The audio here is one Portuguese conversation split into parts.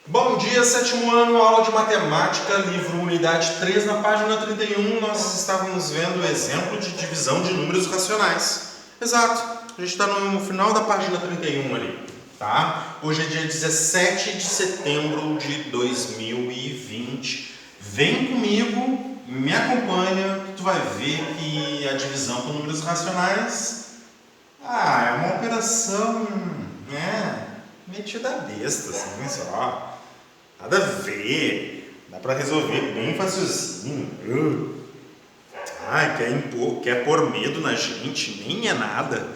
Bom dia, sétimo ano, aula de matemática, livro unidade 3, na página 31, nós estávamos vendo o exemplo de divisão de números racionais. Exato, a gente está no final da página 31 ali, tá? Hoje é dia 17 de setembro de 2020. Vem comigo, me acompanha, que tu vai ver que a divisão por números racionais, é uma operação, metida besta, assim, só. Nada a ver. Dá pra resolver bem facilzinho. Quer pôr medo na gente? Nem é nada.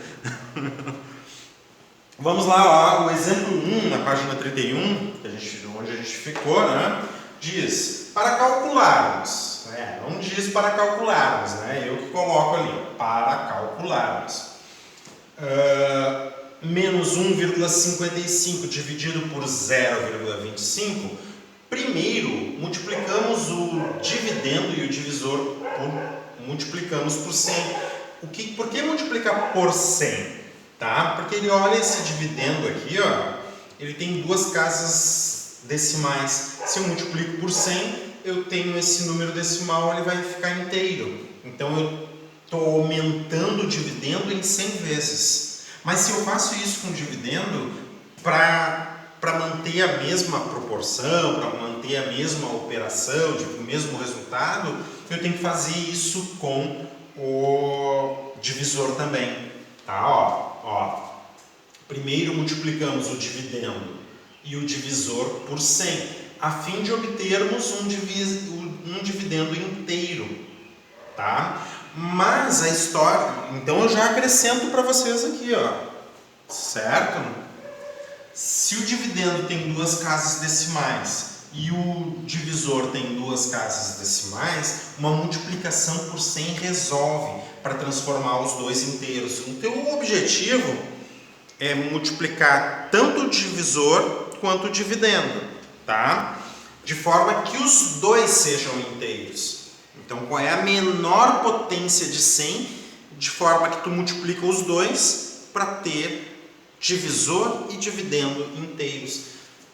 Vamos lá, ó, o exemplo 1, na página 31, onde a gente ficou, né? Diz, para calcularmos. Não diz para calcularmos, né? Eu que coloco ali, para calcularmos. Menos 1,55 dividido por 0,25, primeiro multiplicamos o dividendo e o divisor multiplicamos por 100. Por que multiplicar por 100? Tá? Porque ele olha esse dividendo aqui, ó, ele tem duas casas decimais. Se eu multiplico por 100, eu tenho esse número decimal, ele vai ficar inteiro. Então eu estou aumentando o dividendo em 100 vezes. Mas se eu faço isso com dividendo, para manter a mesma proporção, para manter a mesma operação, o mesmo resultado, eu tenho que fazer isso com o divisor também. Tá? Ó. Primeiro multiplicamos o dividendo e o divisor por 100, a fim de obtermos um dividendo inteiro. Tá? Mas a história, então eu já acrescento para vocês aqui, ó, certo? Se o dividendo tem duas casas decimais e o divisor tem duas casas decimais, uma multiplicação por 100 resolve para transformar os dois inteiros. Então o objetivo é multiplicar tanto o divisor quanto o dividendo, tá? De forma que os dois sejam inteiros. Então, qual é a menor potência de 100, de forma que tu multiplica os dois para ter divisor e dividendo inteiros.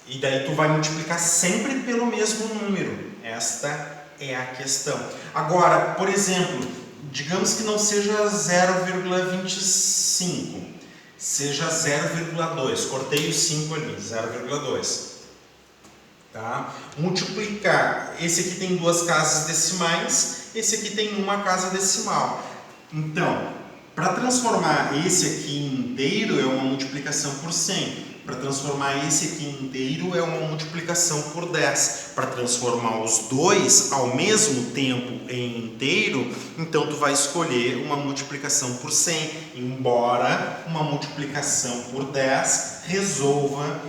E daí tu vai multiplicar sempre pelo mesmo número. Esta é a questão. Agora, por exemplo, digamos que não seja 0,25, seja 0,2. Cortei o 5 ali, 0,2. Tá? Multiplicar, esse aqui tem duas casas decimais, esse aqui tem uma casa decimal. Então, para transformar esse aqui em inteiro é uma multiplicação por 100. Para transformar esse aqui em inteiro é uma multiplicação por 10. Para transformar os dois ao mesmo tempo em inteiro, então tu vai escolher uma multiplicação por 100, embora uma multiplicação por 10 resolva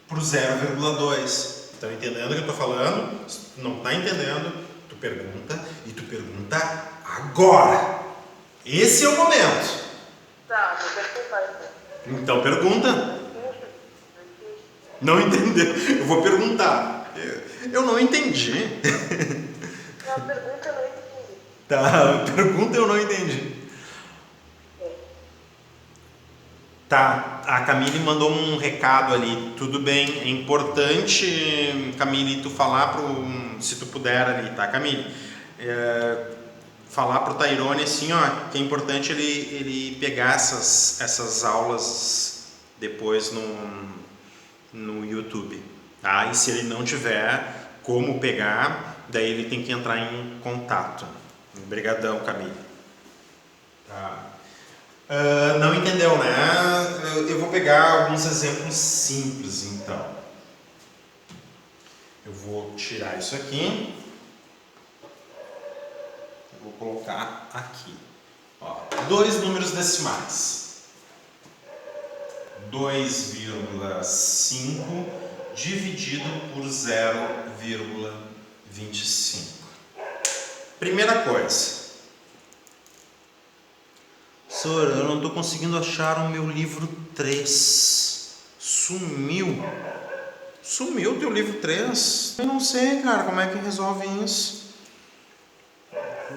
para o 0,2. Estão entendendo o que eu estou falando? Se não está entendendo, tu pergunta e tu pergunta agora. Esse é o momento. Tá, vou perguntar então. Então pergunta. Não entendeu? Eu vou perguntar. Eu não entendi. Não, pergunta eu não entendi. Tá, pergunta eu não entendi. Tá, a Camille mandou um recado ali, tudo bem, é importante, Camille, tu falar se tu puder ali, tá, Camille? Falar pro Tairone assim, ó, que é importante ele pegar essas aulas depois no YouTube, tá? E se ele não tiver como pegar, daí ele tem que entrar em contato. Obrigadão, Camille. Tá. Não entendeu, né? Eu vou pegar alguns exemplos simples, então. Eu vou tirar isso aqui. Eu vou colocar aqui. Ó, dois números decimais. 2,5 dividido por 0,25. Primeira coisa. Senhor, eu não estou conseguindo achar o meu livro 3. Sumiu o teu livro 3? Eu não sei, cara, como é que resolve isso.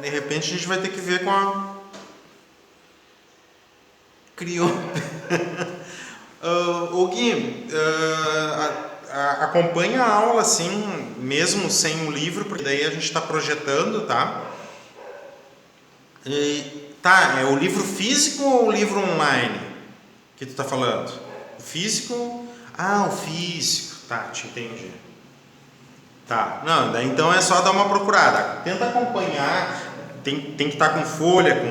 De repente a gente vai ter que ver com a Gui, acompanha a aula assim, mesmo sem o livro, porque daí a gente está projetando, tá? Tá, é o livro físico ou o livro online que tu tá falando? O físico? Ah, o físico. Tá, te entendi. Tá, não, daí então é só dar uma procurada. Tenta acompanhar, tem que estar com folha,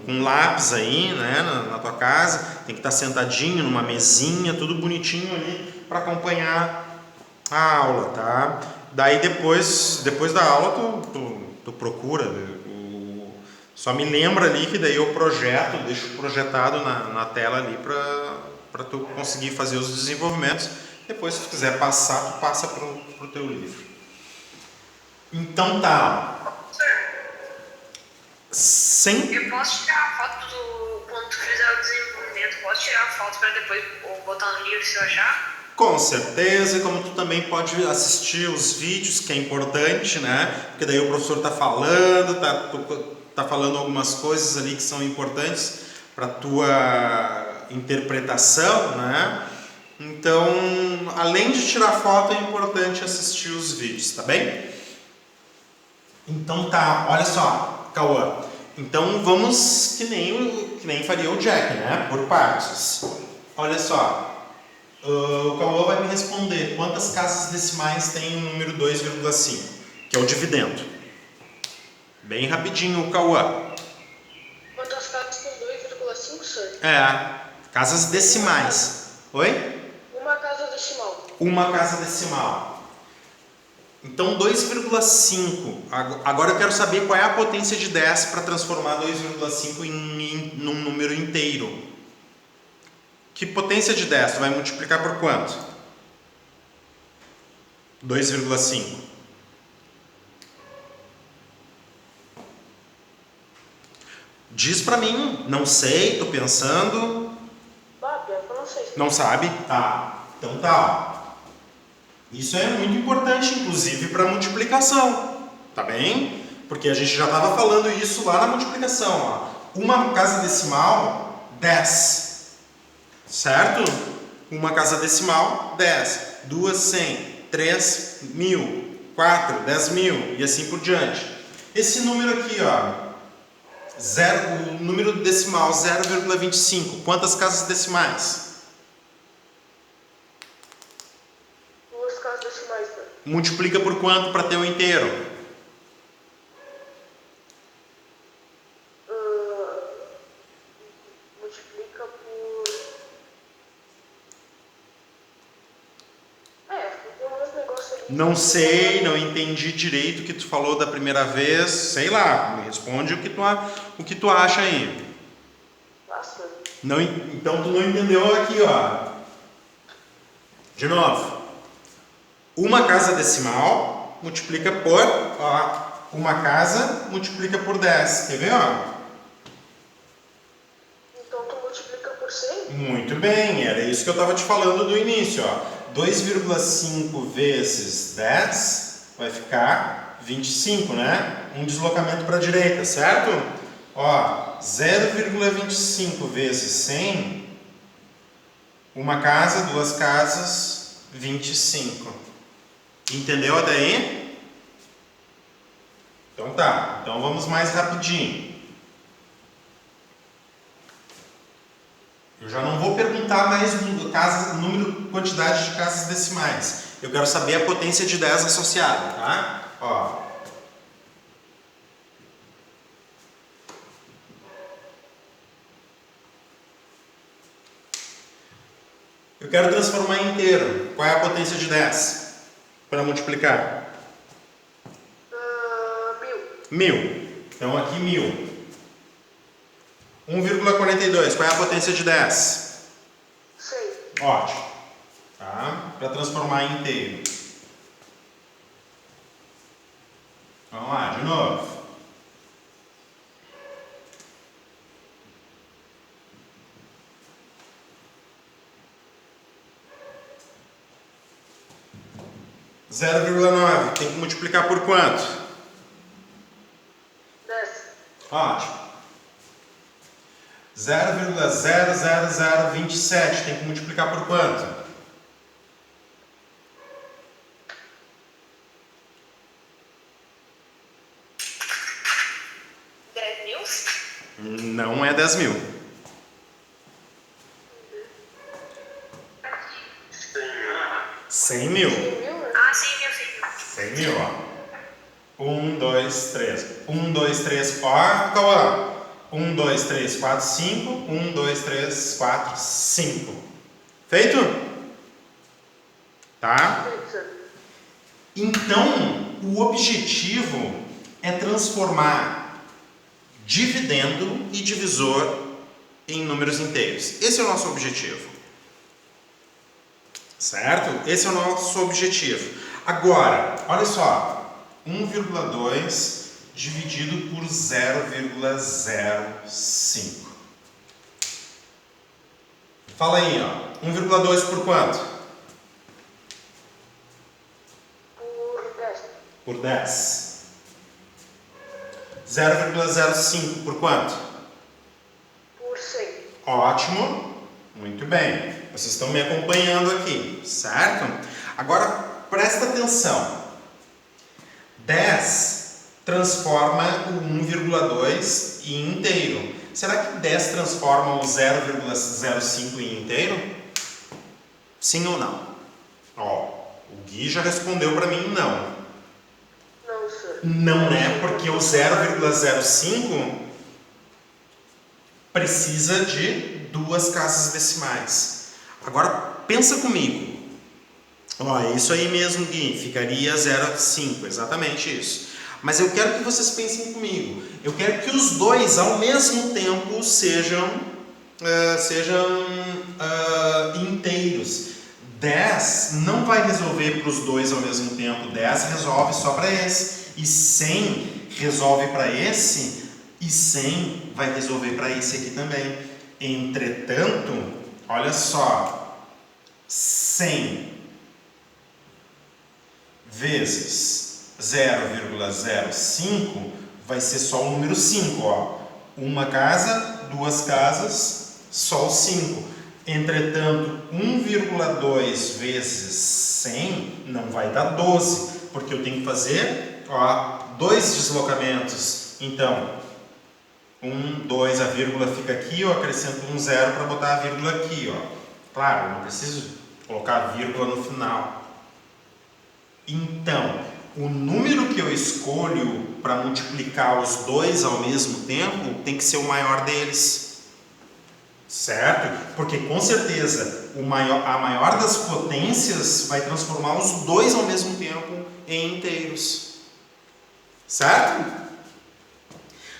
com lápis aí, né, na tua casa. Tem que estar sentadinho numa mesinha, tudo bonitinho ali para acompanhar a aula, tá? Daí depois da aula tu procura. Só me lembra ali que daí eu projeto, deixo projetado na tela ali para tu conseguir fazer os desenvolvimentos. Depois, se tu quiser passar, tu passa pro teu livro. Então tá. Sem... Eu posso tirar a foto quando tu fizer o desenvolvimento, posso tirar a foto para depois botar no livro se eu achar? Com certeza, como tu também pode assistir os vídeos, que é importante, né? Porque daí o professor tá falando, tá falando algumas coisas ali que são importantes para tua interpretação, né? Então, além de tirar foto, é importante assistir os vídeos, tá bem? Então tá, olha só, Cauã. Então vamos que nem faria o Jack, né? Por partes. Olha só. O Cauã vai me responder quantas casas decimais tem o número 2,5, que é o dividendo. Bem rapidinho, Cauã. Quantas casas tem 2,5, senhor? É, casas decimais. Oi? Uma casa decimal. Uma casa decimal. Então 2,5. Agora eu quero saber qual é a potência de 10 para transformar 2,5 num número inteiro. Que potência de 10? Tu vai multiplicar por quanto? 2,5. Diz pra mim. Não sei, tô pensando. Eu não sei. Não sabe? Tá. Então tá. Isso é muito importante, inclusive, para multiplicação. Tá bem? Porque a gente já estava falando isso lá na multiplicação. Ó. Uma casa decimal, 10. Certo? Uma casa decimal, 10. Duas, 100. 3, 1000. 4, 10.000. E assim por diante. Esse número aqui, ó. O número decimal 0,25. Quantas casas decimais? Duas casas decimais, né? Multiplica por quanto para ter o inteiro? Multiplica por... tem uns negócios ali. Não sei, não entendi direito o que tu falou da primeira vez. Sei lá, me responde o que tu acha aí. Nossa. Não, então tu não entendeu aqui, ó. De novo. Uma casa decimal multiplica por, ó, uma casa multiplica por 10. Quer ver, ó? Então tu multiplica por 100? Muito bem, era isso que eu estava te falando do início, ó. 2,5 vezes 10 vai ficar 25, né? Um deslocamento para a direita, certo? Ó, 0,25 vezes 100, uma casa, duas casas, 25. Entendeu até aí? Então tá, então vamos mais rapidinho. Eu já não vou perguntar mais quantidade de casas decimais. Eu quero saber a potência de 10 associada, tá? Ó. Eu quero transformar em inteiro. Qual é a potência de 10? Para multiplicar? 1000. 1000. Então aqui 1000. 1,42. Qual é a potência de 10? 100. Ótimo. Tá? Para transformar em inteiro. Vamos lá, de novo. Zero vírgula 9. Tem que multiplicar por quanto? 10. Ótimo. 0,00027 tem que multiplicar por quanto? Não é 10.000. 100.000. 100.000, ó. 1, 2, 3. 1, 2, 3, ó, Cauã. 1, 2, 3, 4, 5. 1, 2, 3, 4, 5. Feito? Tá? Então, o objetivo é transformar dividendo e divisor em números inteiros. Esse é o nosso objetivo. Certo? Esse é o nosso objetivo. Agora, olha só. 1,2 dividido por 0,05. Fala aí, ó. 1,2 por quanto? Por 10. 0,05 por quanto? Por 100. Ótimo. Muito bem. Vocês estão me acompanhando aqui, certo? Agora, presta atenção. 10 transforma o 1,2 em inteiro. Será que 10 transforma o 0,05 em inteiro? Sim ou não? Ó, o Gui já respondeu para mim não. Não, senhor. Não é, porque o 0,05 precisa de 2 casas decimais. Agora, pensa comigo. Ó, é isso aí mesmo, Gui. Ficaria 0,5, exatamente isso. Mas eu quero que vocês pensem comigo. Eu quero que os dois, ao mesmo tempo, sejam inteiros. 10 não vai resolver para os dois ao mesmo tempo. 10 resolve só para esse. E 100 resolve para esse. E 100 vai resolver para esse aqui também. Entretanto, olha só. 100 vezes 0,05 vai ser só o número 5, ó. Uma casa, 2 casas, só o 5. Entretanto, 1,2 vezes 100 não vai dar 12, porque eu tenho que fazer, ó, 2 deslocamentos. Então, 1, 2, a vírgula fica aqui, eu acrescento um 0 para botar a vírgula aqui, ó. Claro, eu não preciso colocar a vírgula no final. Então, o número que eu escolho para multiplicar os dois ao mesmo tempo tem que ser o maior deles. Certo? Porque com certeza a maior das potências vai transformar os dois ao mesmo tempo em inteiros. Certo?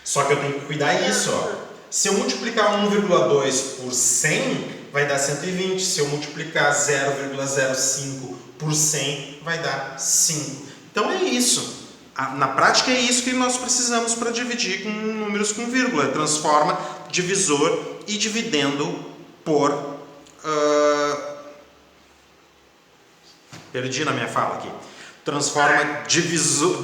Só que eu tenho que cuidar disso, ó. Se eu multiplicar 1,2 por 100, vai dar 120. Se eu multiplicar 0,05 por 100, vai dar 5. Então é isso. Na prática é isso que nós precisamos para dividir com números com vírgula. Transforma divisor e dividendo por... Perdi na minha fala aqui. Transforma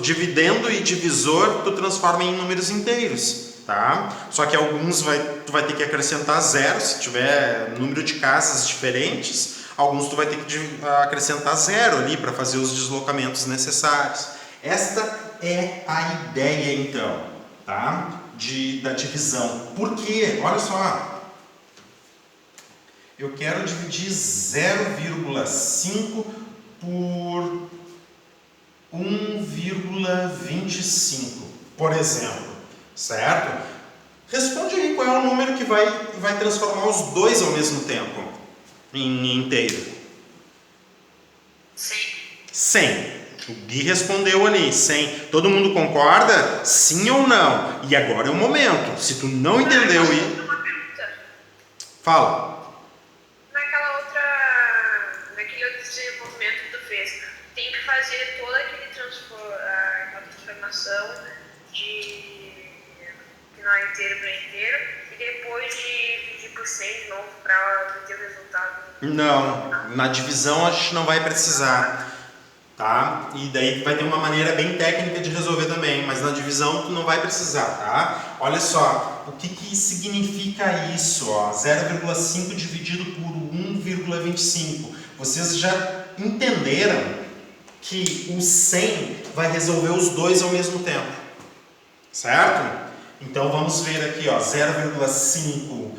dividendo e divisor, tu transforma em números inteiros. Tá? Só que alguns tu vai ter que acrescentar 0, se tiver número de casas diferentes. Alguns tu vai ter que acrescentar 0 ali para fazer os deslocamentos necessários. Esta é a ideia, então, tá? Da divisão. Por quê? Olha só. Eu quero dividir 0,5 por 1,25, por exemplo. Certo? Responde aí qual é o número que vai transformar os dois ao mesmo tempo em inteiro. 100. O Gui respondeu ali, 100. Todo mundo concorda? Sim ou não? E agora é o momento. Se tu não entendeu uma pergunta. Fala. Naquele outro desenvolvimento que tu fez, tem que fazer toda aquela transformação que não é inteiro para inteiro e depois dividir por 100 de novo para ter o resultado. Não, na divisão a gente não vai precisar, tá? E daí vai ter uma maneira bem técnica de resolver também, mas na divisão tu não vai precisar, tá? Olha só, o que significa isso, ó? 0,5 dividido por 1,25. Vocês já entenderam que o 100 vai resolver os dois ao mesmo tempo, certo? Então vamos ver aqui, ó, 0,5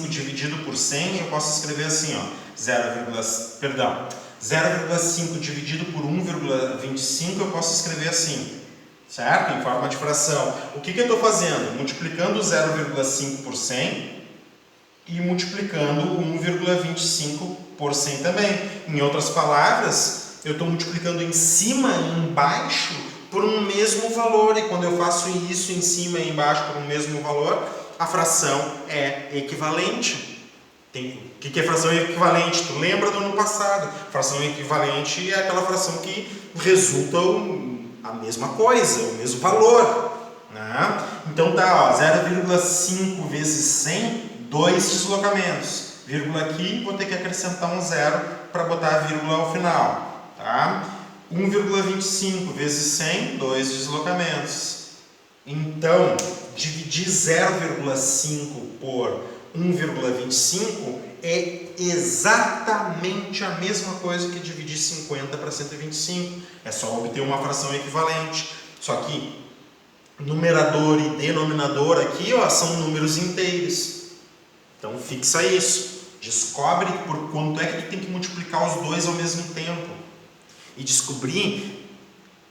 dividido por 100, eu posso escrever assim, ó, 0,5 dividido por 1,25 eu posso escrever assim, certo? Em forma de fração. O que eu estou fazendo? Multiplicando 0,5 por 100 e multiplicando 1,25 por 100 também. Em outras palavras, eu estou multiplicando em cima e embaixo por um mesmo valor. E quando eu faço isso em cima e embaixo por um mesmo valor, a fração é equivalente. O que é fração equivalente? Tu lembra do ano passado? Fração equivalente é aquela fração que resulta a mesma coisa, o mesmo valor. Né? Então tá, 0,5 vezes 100, 2 deslocamentos. Vírgula aqui, vou ter que acrescentar um zero para botar a vírgula ao final. Tá? 1,25 vezes 100, 2 deslocamentos. Então, dividir 0,5 por 1,25 é exatamente a mesma coisa que dividir 50 para 125. É só obter uma fração equivalente. Só que numerador e denominador aqui, ó, são números inteiros. Então fixa isso. Descobre por quanto é que tu tem que multiplicar os dois ao mesmo tempo. E descobrir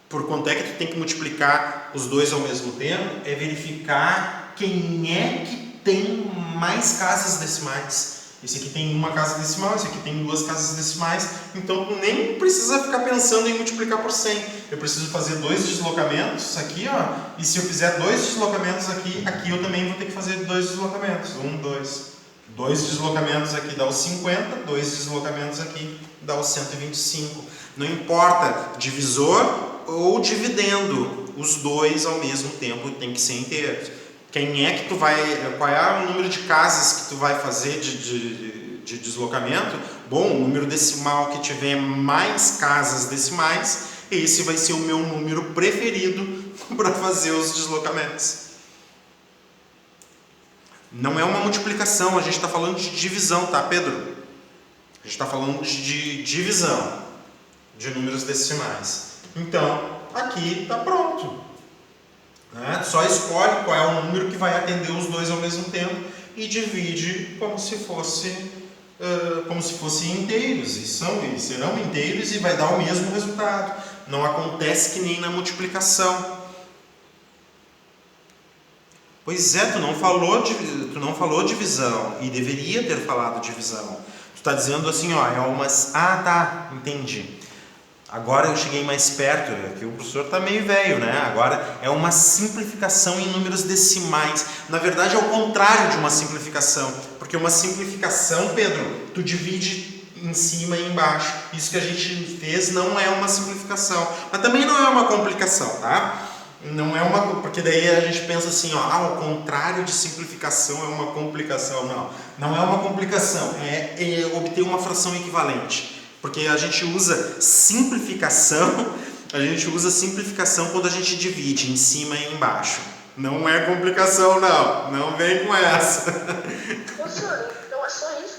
por quanto é que tu tem que multiplicar os dois ao mesmo tempo é verificar quem é que tem mais casas decimais. Esse aqui tem uma casa decimal, esse aqui tem duas casas decimais. Então tu nem precisa ficar pensando em multiplicar por 100. Eu preciso fazer dois deslocamentos aqui, ó. E se eu fizer dois deslocamentos aqui, aqui eu também vou ter que fazer dois deslocamentos. 1, 2. Dois deslocamentos aqui dá os 50, dois deslocamentos aqui dá os 125. Não importa divisor ou dividendo, os dois ao mesmo tempo tem que ser inteiros. Quem é que tu vai, qual é o número de casas que tu vai fazer de deslocamento? Bom, o número decimal que tiver mais casas decimais, esse vai ser o meu número preferido para fazer os deslocamentos. Não é uma multiplicação, a gente está falando de divisão, tá, Pedro? A gente está falando de divisão de números decimais. Então, aqui está pronto. Né? Só escolhe qual é o número que vai atender os dois ao mesmo tempo e divide como se fossem inteiros. E serão inteiros e vai dar o mesmo resultado. Não acontece que nem na multiplicação. Pois é, tu não falou divisão e deveria ter falado divisão. Tu está dizendo assim, ó, é umas... Ah, tá, entendi. Agora eu cheguei mais perto, aqui o professor está meio velho, né? Agora é uma simplificação em números decimais. Na verdade é o contrário de uma simplificação, porque uma simplificação, Pedro, tu divide em cima e embaixo. Isso que a gente fez não é uma simplificação, mas também não é uma complicação, tá? Não é uma, porque daí a gente pensa assim, ó, o contrário de simplificação é uma complicação. Não é uma complicação, é obter uma fração equivalente. Porque a gente usa simplificação quando a gente divide em cima e embaixo. Não é complicação, não vem com essa. Professor, então é só isso?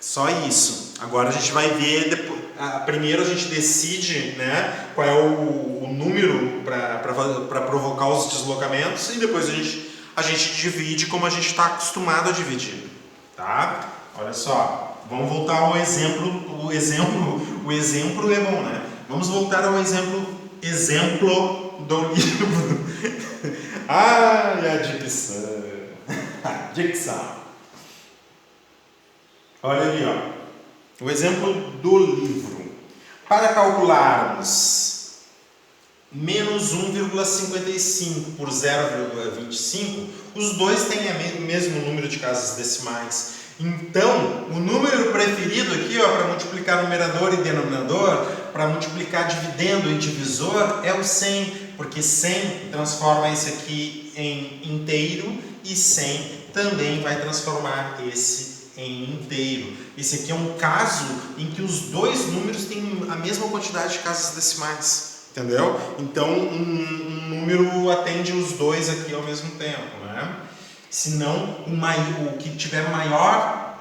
Só isso. Agora a gente vai ver, primeiro a gente decide, né, qual é o número para provocar os deslocamentos e depois a gente divide como a gente está acostumado a dividir. Tá? Olha só. Vamos voltar ao exemplo. O exemplo é bom, né? Vamos voltar ao exemplo do livro. Ai, a dicção. Dicção. Olha ali, ó. O exemplo do livro. Para calcularmos menos 1,55 por 0,25, os dois têm o mesmo número de casas decimais. Então, o número preferido aqui, para multiplicar numerador e denominador, para multiplicar dividendo e divisor, é o 100, porque 100 transforma esse aqui em inteiro e 100 também vai transformar esse em inteiro. Esse aqui é um caso em que os dois números têm a mesma quantidade de casas decimais, entendeu? Então, um número atende os dois aqui ao mesmo tempo, né? Senão, o que tiver maior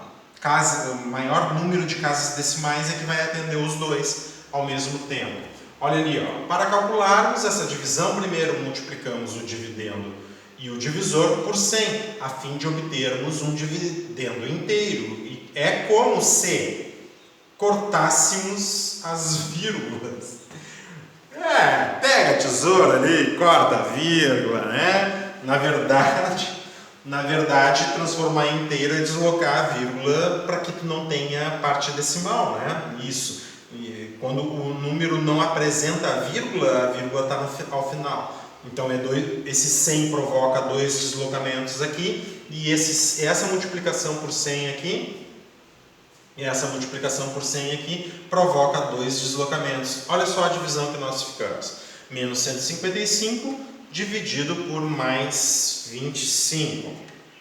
número de casas decimais é que vai atender os dois ao mesmo tempo. Olha ali, ó. Para calcularmos essa divisão, primeiro multiplicamos o dividendo e o divisor por 100, a fim de obtermos um dividendo inteiro. E é como se cortássemos as vírgulas. Pega a tesoura ali, corta a vírgula, né? Na verdade, transformar em inteiro é deslocar a vírgula para que tu não tenha parte decimal, né? Isso. E quando o número não apresenta a vírgula está ao final. Então, esse 100 provoca 2 deslocamentos aqui, e essa multiplicação por 100 aqui, provoca 2 deslocamentos. Olha só a divisão que nós ficamos. Menos 155 dividido por mais 25.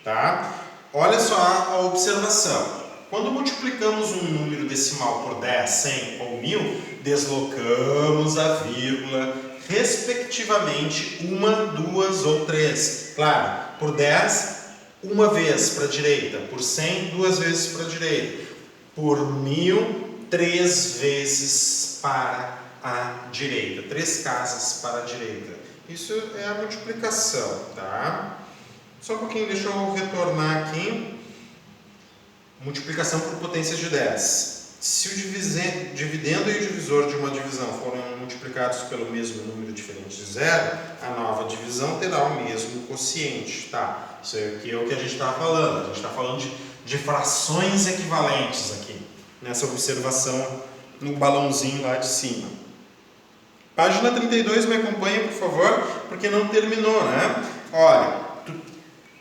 Tá? Olha só a observação. Quando multiplicamos um número decimal por 10, 100 ou 1000, deslocamos a vírgula respectivamente 1, 2 ou 3. Claro, por 10, uma vez para a direita. Por 100, 2 vezes para a direita. Por 1000, 3 vezes para a direita. 3 casas para a direita. Isso é a multiplicação, tá? Só um pouquinho, deixa eu retornar aqui. Multiplicação por potência de 10. Se o dividendo e o divisor de uma divisão forem multiplicados pelo mesmo número diferente de zero, a nova divisão terá o mesmo quociente. Tá? Isso aqui é o que a gente estava falando. A gente está falando de frações equivalentes aqui, nessa observação no balãozinho lá de cima. Página 32, me acompanha, por favor, porque não terminou, né? Olha,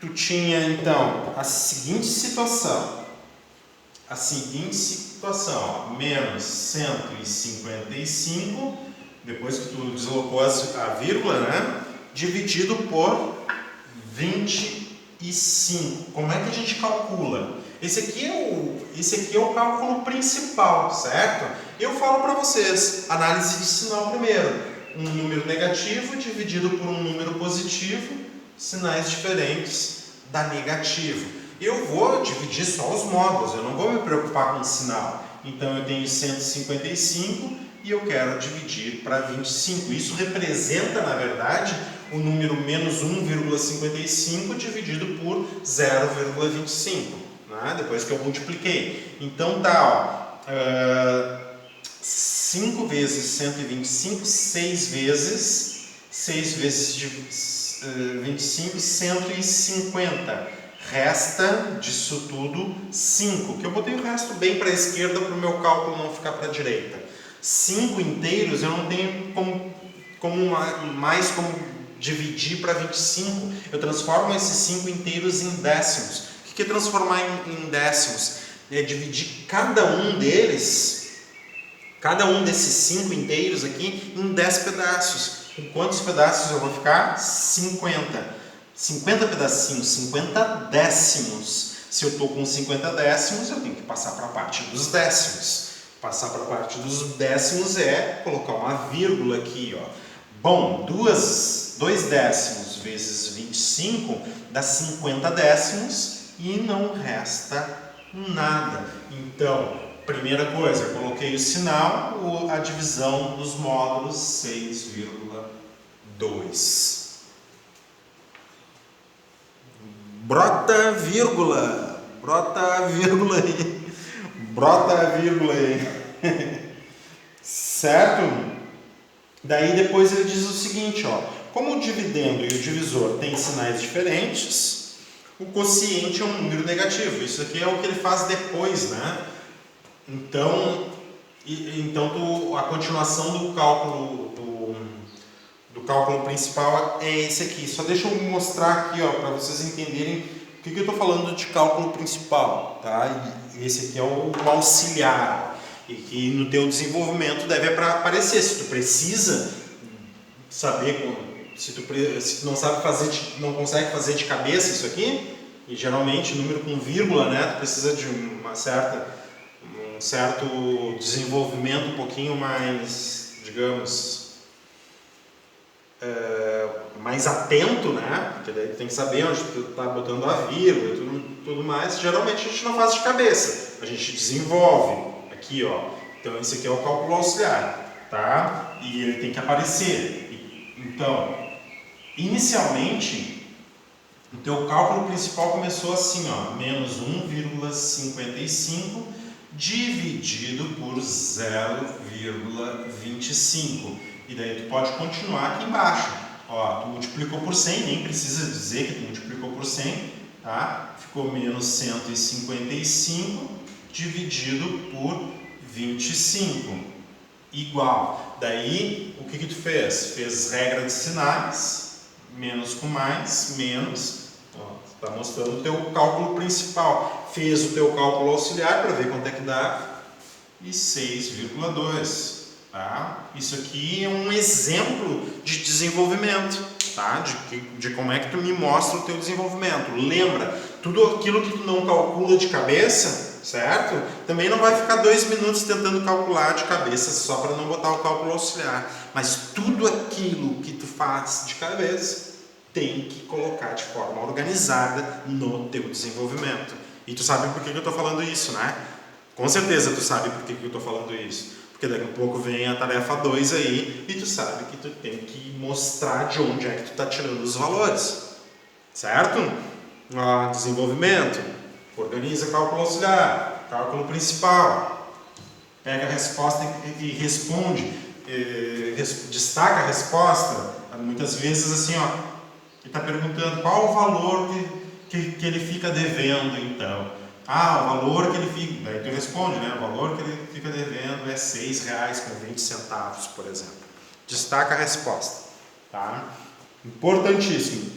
tu tinha então a seguinte situação. Ó, menos 155, depois que tu deslocou a vírgula, né? Dividido por 25. Como é que a gente calcula? Esse aqui é o cálculo principal, certo? Eu falo para vocês, análise de sinal primeiro. Um número negativo dividido por um número positivo, sinais diferentes dá negativo. Eu vou dividir só os módulos, eu não vou me preocupar com o sinal. Então eu tenho 155 e eu quero dividir para 25. Isso representa, na verdade, o número menos 1,55 dividido por 0,25, né? Depois que eu multipliquei. Então tá, ó, 5 vezes 125, 6 vezes 25, 150. Resta disso tudo 5, que eu botei o resto bem para a esquerda para o meu cálculo não ficar para a direita. 5 inteiros eu não tenho como dividir para 25. Eu transformo esses 5 inteiros em décimos. O que é transformar em décimos? É dividir cada um desses 5 inteiros aqui, em 10 pedaços. Com quantos pedaços eu vou ficar? 50. 50 pedacinhos, 50 décimos. Se eu estou com 50 décimos, eu tenho que passar para a parte dos décimos. Passar para a parte dos décimos é colocar uma vírgula aqui, ó. Bom, 2 décimos vezes 25 dá 50 décimos e não resta nada. Então, primeira coisa, eu coloquei o sinal, a divisão dos módulos 6,2. Brota a vírgula aí, certo? Daí depois ele diz o seguinte, ó, como o dividendo e o divisor têm sinais diferentes, o quociente é um número negativo. Isso aqui é o que ele faz depois, né? Então a continuação do cálculo principal é esse aqui. Só deixa eu mostrar aqui, ó, para vocês entenderem o que eu estou falando de cálculo principal, tá? E esse aqui é o auxiliar, e que no teu desenvolvimento deve aparecer. Se tu precisa saber, se tu não sabe fazer, não consegue fazer de cabeça isso aqui, e geralmente número com vírgula, né? Tu precisa de um certo desenvolvimento um pouquinho mais, digamos, mais atento, né? Porque daí tu tem que saber onde tu está botando a vírgula e tudo mais. Geralmente a gente não faz de cabeça, a gente desenvolve aqui, ó. Então esse aqui é o cálculo auxiliar. tá? E ele tem que aparecer. Então, inicialmente, o teu cálculo principal começou assim, ó, menos 1,55 dividido por 0,25. E daí tu pode continuar aqui embaixo. Ó, tu multiplicou por 100, nem precisa dizer que tu multiplicou por 100, tá? Ficou menos 155 dividido por 25, igual. Daí, o que que tu fez? Fez regra de sinais, menos com mais, menos. Está mostrando o teu cálculo principal. Fez o teu cálculo auxiliar para ver quanto é que dá. E 6,2. Tá? Isso aqui é um exemplo de desenvolvimento, tá? De como é que tu me mostra o teu desenvolvimento. Lembra, tudo aquilo que tu não calcula de cabeça, certo? Também não vai ficar 2 minutos tentando calcular de cabeça só para não botar o cálculo auxiliar. Mas tudo aquilo que tu faz de cabeça tem que colocar de forma organizada no teu desenvolvimento. E tu sabe por que eu estou falando isso, né? Com certeza tu sabe por que eu estou falando isso. Porque daqui a pouco vem a tarefa 2 aí e tu sabe que tu tem que mostrar de onde é que tu está tirando os valores. Certo? Desenvolvimento. Organiza cálculo auxiliar, cálculo principal. Pega a resposta e responde. Destaca a resposta. Muitas vezes assim, ó, ele está perguntando qual o valor que ele fica devendo, então. O valor que ele fica... Daí tu responde, né? O valor que ele fica devendo é R$ 6,20, por exemplo. Destaca a resposta. Tá? Importantíssimo.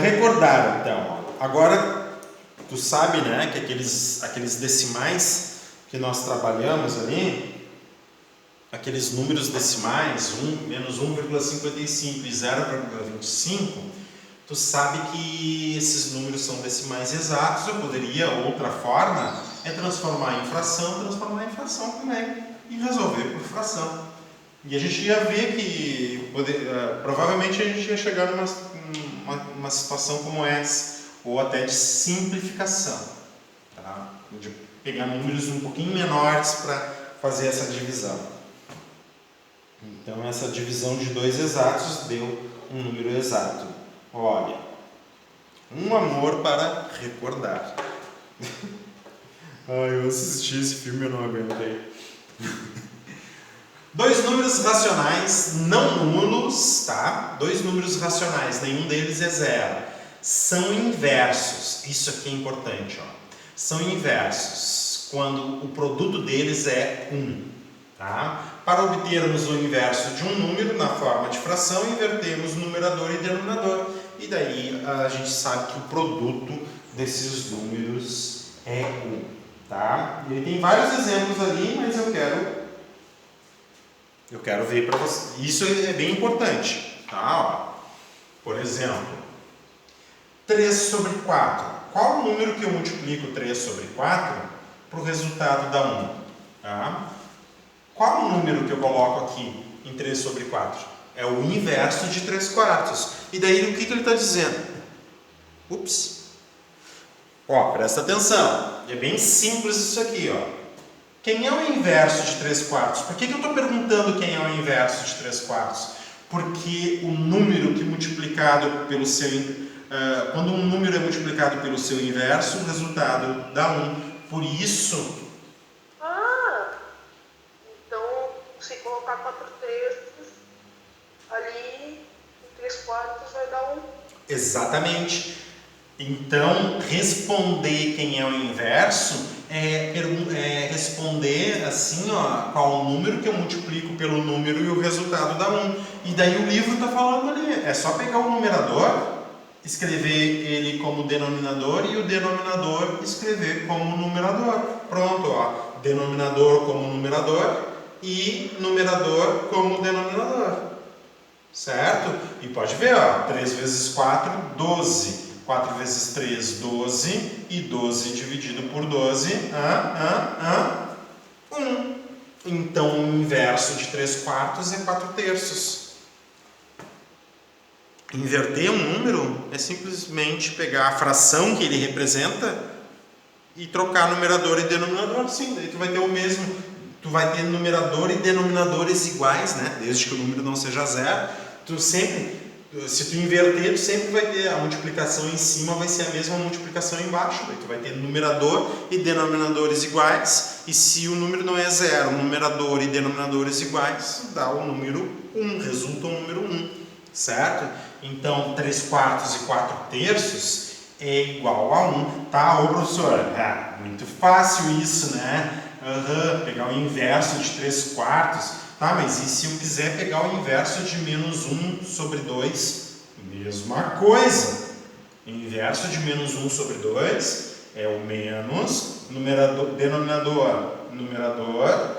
Recordar, então. Agora, tu sabe, né, que aqueles decimais que nós trabalhamos ali, aqueles números decimais, menos 1,55 e 0,25, tu sabe que esses números são decimais exatos. Eu poderia, outra forma, é transformar em fração também e resolver por fração. E a gente ia ver que provavelmente a gente ia chegar numa situação como essa, ou até de simplificação, tá? De pegar números um pouquinho menores para fazer essa divisão. Então essa divisão de 2 exatos deu um número exato. Olha, um amor para recordar. Eu assisti esse filme e eu não aguentei. 2 números racionais não nulos, tá? 2 números racionais, nenhum deles é 0. São inversos. Isso aqui é importante, ó. São inversos quando o produto deles é 1, tá? Para obtermos o inverso de um número na forma de fração, invertemos numerador e denominador. E daí a gente sabe que o produto desses números é 1. Tá? Ele tem vários exemplos ali, mas eu quero ver para você. Isso é bem importante. Tá? Por exemplo, 3 sobre 4. Qual o número que eu multiplico 3 sobre 4 para o resultado da 1? Tá? Qual o número que eu coloco aqui em 3 sobre 4? É o inverso de 3 quartos. E daí o que ele está dizendo? Ups! Presta atenção. É bem simples isso aqui, ó. Quem é o inverso de 3 quartos? Por que eu estou perguntando quem é o inverso de 3 quartos? Porque o número que multiplicado pelo seu... quando um número é multiplicado pelo seu inverso, o resultado dá 1. Por isso... Então, se colocar 4 terços ali, em 3 quartos vai dar 1. Exatamente. Então, responder quem é o inverso é responder assim, ó, qual o número que eu multiplico pelo número e o resultado dá 1. E daí o livro está falando ali, é só pegar o numerador, escrever ele como denominador e o denominador escrever como numerador. Pronto, ó, denominador como numerador e numerador como denominador. Certo? E pode ver, ó, 3 vezes 4, 12. 4 vezes 3, 12. E 12 dividido por 12, 1. Então, o inverso de 3 quartos é 4 terços. Inverter um número é simplesmente pegar a fração que ele representa e trocar numerador e denominador. Sim, daí tu vai ter o mesmo. tu vai ter numerador e denominadores iguais, né? Desde que o número não seja zero. Tu sempre, se tu inverter, tu sempre vai ter a multiplicação em cima, vai ser a mesma multiplicação embaixo. Daí tu vai ter numerador e denominadores iguais. E se o número não é zero, numerador e denominadores iguais, dá o número 1, resulta o número 1, certo? Então, 3/4 e 4/3 é igual a 1, tá? Ô professor, muito fácil isso, né? Pegar o inverso de 3/4, tá? Mas e se eu quiser pegar o inverso de menos 1 sobre 2? Mesma coisa. Inverso de menos 1 sobre 2 é o menos, denominador, numerador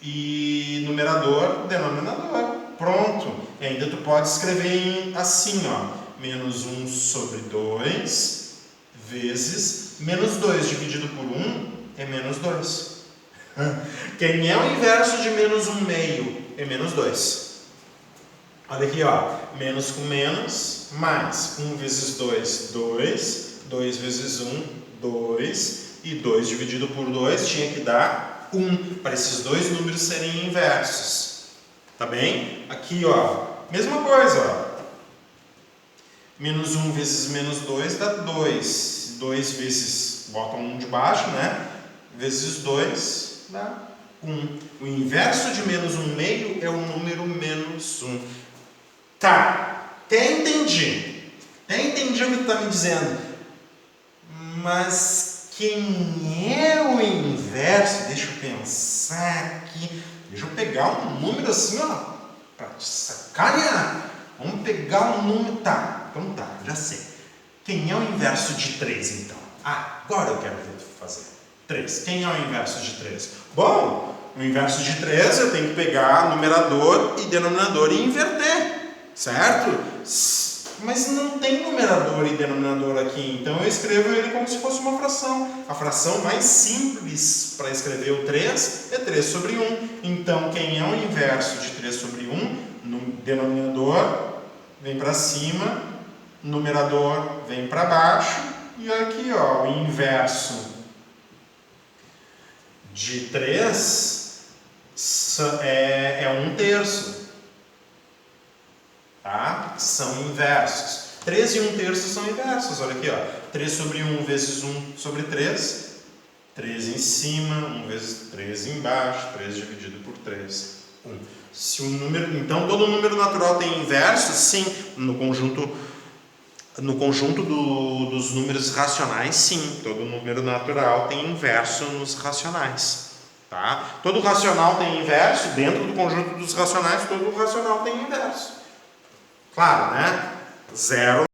e numerador, denominador. Pronto. E ainda tu pode escrever assim, ó. Menos 1 sobre 2 vezes menos 2 dividido por 1 é menos 2. Quem é o inverso de menos 1 meio? É menos 2. Olha aqui, ó. Menos com menos, mais 1 vezes 2, 2. 2 vezes 1, 2. E 2 dividido por 2 tinha que dar 1, para esses dois números serem inversos. Tá bem? Aqui, ó. Mesma coisa, ó. Menos 1 vezes menos 2 dá 2. 2 vezes, bota 1 de baixo, né? Vezes 2 dá 1. O inverso de menos 1 meio é o número menos 1. Tá, até entendi. Até entendi o que tu tá me dizendo. Mas quem é o inverso? Deixa eu pensar aqui. Deixa eu pegar um número assim, ó, pra te sacanear. Vamos pegar um número. Tá, então tá, já sei. Quem é o inverso de 3, então? Agora eu quero ver tu fazer. 3. Quem é o inverso de 3? Bom, o inverso de 3 eu tenho que pegar numerador e denominador e inverter, certo? Mas não tem numerador e denominador aqui, então eu escrevo ele como se fosse uma fração. A fração mais simples para escrever o 3 é 3 sobre 1. Então, quem é o inverso de 3 sobre 1? No denominador vem para cima, numerador vem para baixo, e aqui, ó, o inverso de 3 é 1/3. Tá? São inversos. 3 e 1/3 são inversos. Olha aqui, ó. 3 sobre 1 vezes 1 sobre 3. 3 em cima, 1 vezes 3 embaixo. 3 dividido por 3. 1. Se o número, então, todo número natural tem inverso? Sim. No conjunto dos números racionais, sim. Todo número natural tem inverso nos racionais. Tá? Todo racional tem inverso. Dentro do conjunto dos racionais, todo racional tem inverso. Claro, né? 0